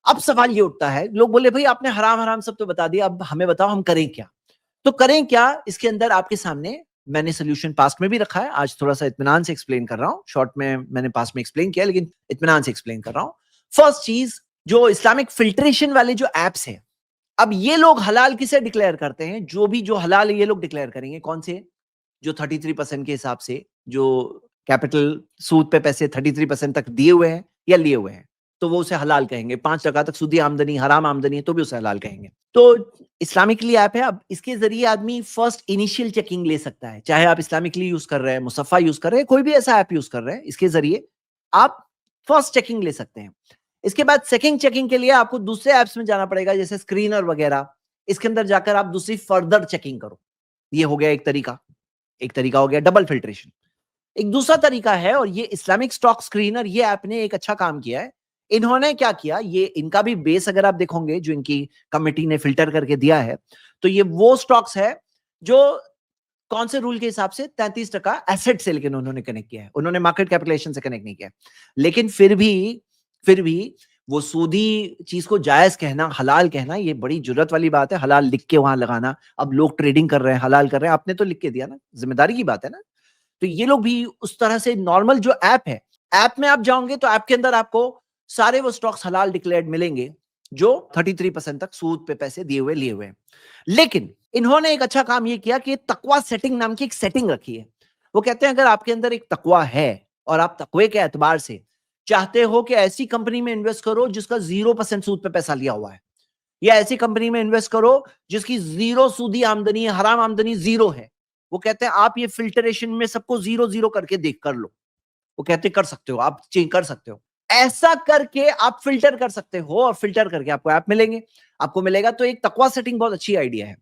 अब सवाल ये उठता है, लोग बोले भाई आपने हराम हराम सब तो बता दिया, अब हमें बताओ हम करें क्या। तो करें क्या, इसके अंदर आपके सामने मैंने सोल्यूशन पास्ट में भी रखा है, आज थोड़ा सा इत्मीनान से एक्सप्लेन कर रहा हूं। शॉर्ट में मैंने पास्ट में एक्सप्लेन किया, लेकिन इत्मीनान से एक्सप्लेन कर रहा हूं। फर्स्ट चीज, जो इस्लामिक फिल्ट्रेशन वाले जो एप्स हैं, अब ये लोग हलाल किसे डिक्लेयर करते हैं, जो हलाल है ये लोग डिक्लेयर करेंगे। कौन से? जो 33% के हिसाब से, जो कैपिटल सूद पे पैसे 33% तक दिए हुए हैं या लिए हुए हैं, तो वो उसे हलाल कहेंगे। 5% तक सूदी आमदनी हराम आमदनी है तो भी उसे हलाल कहेंगे। तो इस्लामिकली ऐप है, अब इसके जरिए आदमी फर्स्ट इनिशियल चेकिंग ले सकता है। चाहे आप इस्लामिकली यूज कर रहे हैं, मुसफ़ा यूज कर रहे हैं, कोई भी ऐसा ऐप यूज कर रहे हैं, इसके जरिए आप फर्स्ट चेकिंग ले सकते हैं। इसके बाद सेकंड चेकिंग के लिए आपको दूसरे ऐप्स में जाना पड़ेगा, जैसे स्क्रीनर वगैरह। इसके अंदर जाकर आप दूसरी फर्दर चेकिंग करो। ये हो गया एक तरीका। एक तरीका हो गया डबल फिल्ट्रेशन। एक दूसरा तरीका है, और ये इस्लामिक स्टॉक स्क्रीनर, ये ऐप ने एक अच्छा काम किया है। इन्होंने क्या किया, ये इनका भी बेस अगर आप देखोगे जो इनकी कमिटी ने फिल्टर करके दिया है, तो ये वो स्टॉक्स है जो कौन से रूल के हिसाब से 33% एसेट से, लेकिन उन्होंने कनेक्ट किया है, उन्होंने मार्केट कैपिटलाइजेशन से कनेक्ट नहीं किया। लेकिन फिर भी वो सूदी चीज को जायज कहना, हलाल कहना, ये बड़ी जुर्रत वाली बात है। हलाल लिख के वहां लगाना। अब लोग ट्रेडिंग कर रहे हैं, हलाल कर रहे हैं, आपने तो लिख के दिया ना, जिम्मेदारी की बात है ना। तो ये लोग भी उस तरह से नॉर्मल जो ऐप है, ऐप में आप जाओगे तो ऐप के अंदर आपको सारे वो स्टॉक्स हलाल डिक्लेयर्ड मिलेंगे जो 33% तक सूद पे पैसे दिए हुए लिए हुए हैं। लेकिन इन्होंने एक अच्छा काम ये किया कि तकवा सेटिंग नाम की एक सेटिंग रखी है। वो कहते हैं अगर आपके अंदर एक तकवा है और आप तकवे के एतबार से चाहते हो कि ऐसी कंपनी में इन्वेस्ट करो जिसका 0% सूद पे पैसा लिया हुआ है, या ऐसी कंपनी में इन्वेस्ट करो जिसकी जीरो सूदी आमदनी है, हराम आमदनी जीरो है, वो कहते हैं आप ये फिल्टरेशन में सबको जीरो जीरो करके देख कर लो। वो कहते कर सकते हो, आप चेंज कर सकते हो, ऐसा करके आप फिल्टर कर सकते हो, और फिल्टर करके आपको ऐप मिलेंगे, आपको मिलेगा। तो एक तकवा सेटिंग बहुत अच्छी आइडिया है।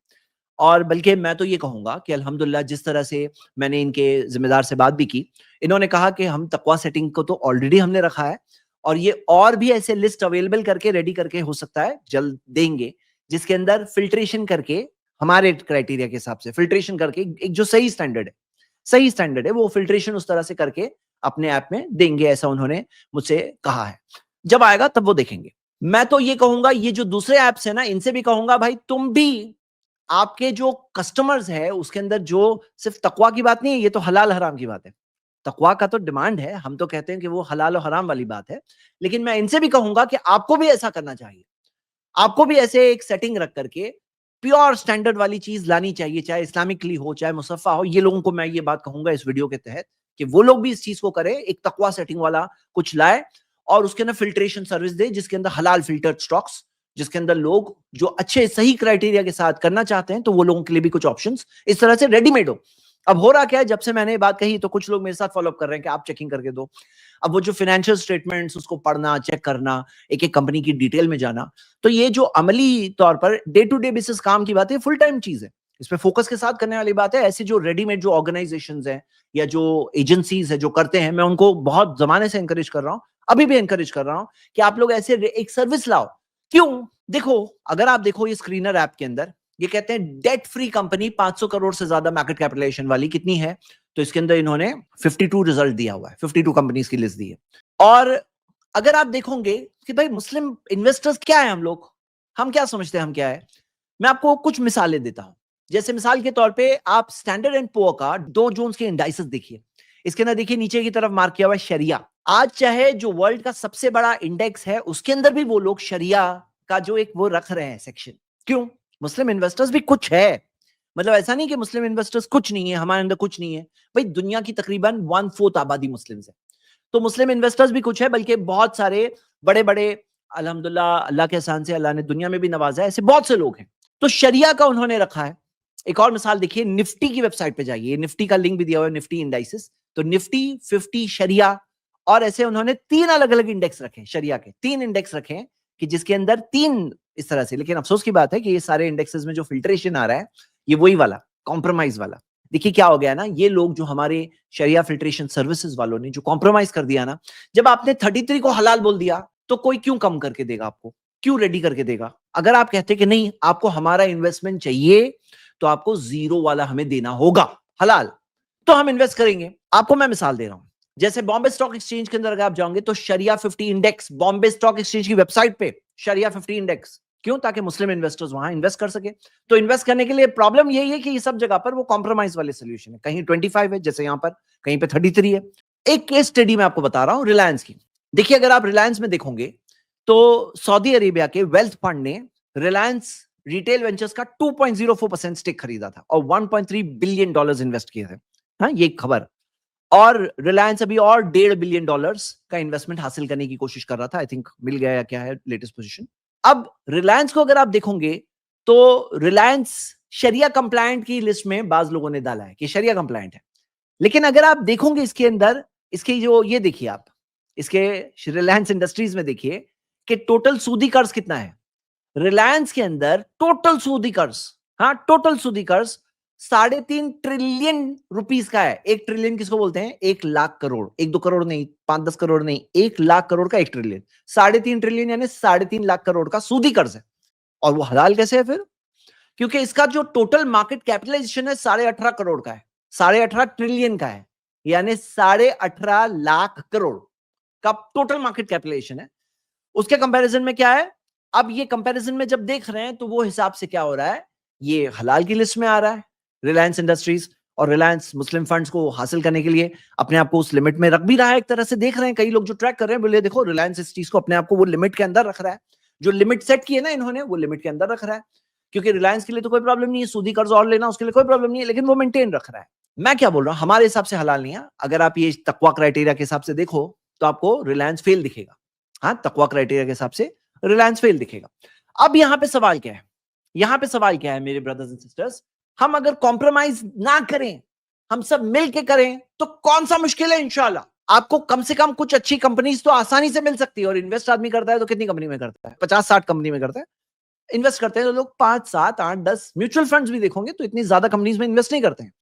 और बल्कि मैं तो ये कहूंगा कि अल्हम्दुलिल्लाह, जिस तरह से मैंने इनके जिम्मेदार से बात भी की, इन्होंने कहा कि हम तकवा सेटिंग को तो ऑलरेडी हमने रखा है, और ये और भी ऐसे लिस्ट अवेलेबल करके रेडी करके हो सकता है जल्द देंगे, जिसके अंदर फिल्ट्रेशन करके हमारे क्राइटेरिया के हिसाब से फिल्ट्रेशन करके एक जो सही स्टैंडर्ड है वो फिल्ट्रेशन उस तरह से करके अपने ऐप में देंगे, ऐसा उन्होंने मुझसे कहा है। जब आएगा तब वो देखेंगे। मैं तो ये कहूंगा, ये जो दूसरे ऐप्स है ना, इनसे भी कहूंगा भाई तुम भी, आपके जो कस्टमर्स है उसके अंदर जो सिर्फ तकवा की बात नहीं है, ये तो हलाल हराम की बात है। तकवा का तो डिमांड है, हम तो कहते हैं कि वो हलाल और हराम वाली बात है। लेकिन मैं इनसे भी कहूंगा कि आपको भी ऐसा करना चाहिए। आपको भी ऐसे एक सेटिंग रख करके प्योर स्टैंडर्ड वाली चीज लानी चाहिए, चाहे इस्लामिकली हो चाहे मुसफ़ा हो। ये लोगों को मैं ये बात कहूंगा इस वीडियो के तहत कि वो लोग भी इस चीज को करें, एक तकवा सेटिंग वाला कुछ लाए, और उसके अंदर फिल्ट्रेशन सर्विस दे, जिसके अंदर हलाल फिल्टर्ड स्टॉक्स, जिसके अंदर लोग जो अच्छे सही क्राइटेरिया के साथ करना चाहते हैं, तो वो लोगों के लिए भी कुछ ऑप्शंस इस तरह से रेडीमेड हो। अब हो रहा क्या है, जब से मैंने ये बात कही तो कुछ लोग मेरे साथ फॉलोअप कर रहे हैं कि आप चेकिंग करके दो। अब वो जो फाइनेंशियल स्टेटमेंट्स उसको पढ़ना, चेक करना, एक एक कंपनी की डिटेल में जाना, तो ये जो अमली तौर per day to day basis काम की बात है, फुल टाइम चीज है, इस पे फोकस के साथ करने वाली बात है। ऐसे जो रेडीमेड जो ऑर्गेनाइजेशंस हैं या जो एजेंसीज है जो करते हैं, मैं उनको बहुत जमाने से एनकरेज कर रहा हूं, अभी भी एनकरेज कर रहा हूं कि आप लोग ऐसे एक सर्विस लाओ। क्यों? देखो, अगर आप देखो ये स्क्रीनर ऐप के अंदर ये कहते हैं डेट फ्री कंपनी 500 करोड़ से ज्यादा मार्केट कैपिटलाइजेशन वाली कितनी है, तो इसके अंदर इन्होंने 52 रिजल्ट दिया हुआ है, 52 कंपनीज की लिस्ट दी है। और अगर आप देखोगे कि भाई मुस्लिम इन्वेस्टर्स क्या है, हम क्या समझते हैं, हम क्या है, मैं आपको कुछ मिसालें देता हूं। जैसे मिसाल के तौर पे आप स्टैंडर्ड एंड पुअर का डो जोन्स के इंडाइसेस देखिए, इसके अंदर देखिए नीचे की तरफ मार्क किया हुआ है शरिया। आज चाहे जो वर्ल्ड का सबसे बड़ा इंडेक्स है उसके अंदर भी वो लोग शरिया का जो एक वो रख रहे हैं सेक्शन। क्यों? मुस्लिम इन्वेस्टर्स भी कुछ है, मतलब ऐसा नहीं कि मुस्लिम इन्वेस्टर्स कुछ नहीं है, हमारे अंदर कुछ नहीं है। भाई दुनिया की तकरीबन 1/4 आबादी मुस्लिम है, तो मुस्लिम इन्वेस्टर्स भी कुछ है, बल्कि बहुत सारे बड़े बड़े, अल्हम्दुलिल्लाह अल्लाह के एहसान से अल्लाह ने दुनिया में भी नवाजा है, ऐसे बहुत से लोग हैं। तो शरिया का उन्होंने रखा है। एक और मिसाल देखिए, निफ्टी की वेबसाइट पे जाइए, निफ्टी का लिंक भी दिया हुआ है, निफ्टी इंडाइसेस, तो निफ्टी 50 शरिया, और ऐसे उन्होंने 3 अलग अलग इंडेक्स रखे, शरिया के 3 इंडेक्स रखे हैं कि जिसके अंदर 3 इस तरह से। लेकिन अफसोस की बात है कि ये सारे इंडेक्सेस में जो फिल्ट्रेशन आ रहा है ये वही वाला कॉम्प्रोमाइज वाला। देखिए क्या हो गया ना, ये लोग जो हमारे शरिया फिल्ट्रेशन सर्विसेज वालों ने जो कॉम्प्रोमाइज कर दिया ना, जब आपने 33 को हलाल बोल दिया तो कोई क्यों कम करके देगा आपको, क्यों रेडी करके देगा? अगर आप कहते कि नहीं आपको हमारा इन्वेस्टमेंट चाहिए तो आपको जीरो वाला हमें देना होगा हलाल, तो हम इन्वेस्ट करेंगे। आपको मैं मिसाल दे रहा हूं, जैसे बॉम्बे स्टॉक एक्सचेंज के अंदर अगर आप जाओगे तो शरिया 50 इंडेक्स बॉम्बे स्टॉक एक्सचेंज की वेबसाइट पे शरिया 50 इंडेक्स। क्यों? ताकि मुस्लिम इन्वेस्टर्स वहां इन्वेस्ट कर सके। तो इन्वेस्ट करने के लिए प्रॉब्लम यही है कि ये सब जगह पर वो कॉम्प्रोमाइज वाले सोल्यूशन है। कहीं 25 है जैसे यहां पर, कहीं पे 33 है। एक केस स्टडी मैं आपको बता रहा हूं रिलायंस की। देखिए अगर आप रिलायंस में देखोगे तो सऊदी अरेबिया के वेल्थ फंड ने रिलायंस रिटेल वेंचर्स का 2.04% स्टेक खरीदा था और 1.3 बिलियन डॉलर्स इन्वेस्ट किए थे। हाँ, ये खबर। और रिलायंस अभी और $1.5 बिलियन का इन्वेस्टमेंट हासिल करने की कोशिश कर रहा था। आई थिंक मिल गया या क्या है लेटेस्ट पोजीशन। अब रिलायंस को अगर आप देखोगे तो रिलायंस शरिया कंप्लायंट की लिस्ट में बाज लोगों ने डाला है कि शरिया कंप्लायंट है। लेकिन अगर आप देखोगे इसके अंदर, इसके जो ये देखिए आप, इसके रिलायंस इंडस्ट्रीज में देखिए कि टोटल सूदी कर्ज कितना है। रिलायंस के अंदर टोटल सूदी कर्ज, हाँ टोटल सूदी कर्ज 3.5 ट्रिलियन रुपीस का है। 1 ट्रिलियन किसको बोलते हैं? 1 लाख करोड़। 1-2 करोड़ नहीं, 5-10 करोड़ नहीं, 1 लाख करोड़ का 1 ट्रिलियन। 3.5 ट्रिलियन यानी 3.5 लाख करोड़ का सूदी कर्ज है। और वो हलाल कैसे है फिर? क्योंकि इसका जो टोटल मार्केट कैपिटलाइजेशन है 18.5 करोड़ का है, 18.5 ट्रिलियन का है, यानी 18.5 लाख करोड़ का टोटल मार्केट कैपिटलाइजेशन है। उसके कंपैरिजन में क्या है? अब ये कंपैरिजन में जब देख रहे हैं तो वो हिसाब से क्या हो रहा है, ये हलाल की लिस्ट में आ रहा है रिलायंस इंडस्ट्रीज। और रिलायंस मुस्लिम फंड्स को हासिल करने के लिए अपने आप को उस लिमिट में रख भी रहा है। एक तरह से देख रहे हैं कई लोग जो ट्रैक कर रहे हैं, बोले देखो रिलायंस इस चीज को अपने आप को वो लिमिट के अंदर रख रहा है। जो लिमिट सेट की है ना इन्होंने, वो लिमिट के अंदर रख रहा है। क्योंकि रिलायंस के लिए तो कोई प्रॉब्लम नहीं है, सूदी कर्ज और लेना उसके लिए कोई प्रॉब्लम नहीं है, लेकिन वो मेंटेन रख रहा है। मैं क्या बोल रहा हूं, हमारे हिसाब से हलाल नहीं है। अगर आप ये तकवा क्राइटेरिया के हिसाब से देखो तो आपको रिलायंस फेल दिखेगा। हाँ, तकवा क्राइटेरिया के हिसाब से रिलायंस फेल दिखेगा। अब यहां पे सवाल क्या है? यहां पे सवाल क्या है मेरे ब्रदर्स एंड सिस्टर्स? हम अगर कॉम्प्रोमाइज ना करें, हम सब मिलके करें, तो कौन सा मुश्किल है? इंशाल्लाह आपको कम से कम कुछ अच्छी कंपनीज तो आसानी से मिल सकती है। और इन्वेस्ट आदमी करता है तो कितनी कंपनी में करता है? 50-60 कंपनी में करता है। इन्वेस्ट करते हैं तो लोग 5, 7, 8, 10 म्यूचुअल फंड्स भी देखोगे तो इतनी ज्यादा कंपनीज में इन्वेस्ट नहीं करते हैं।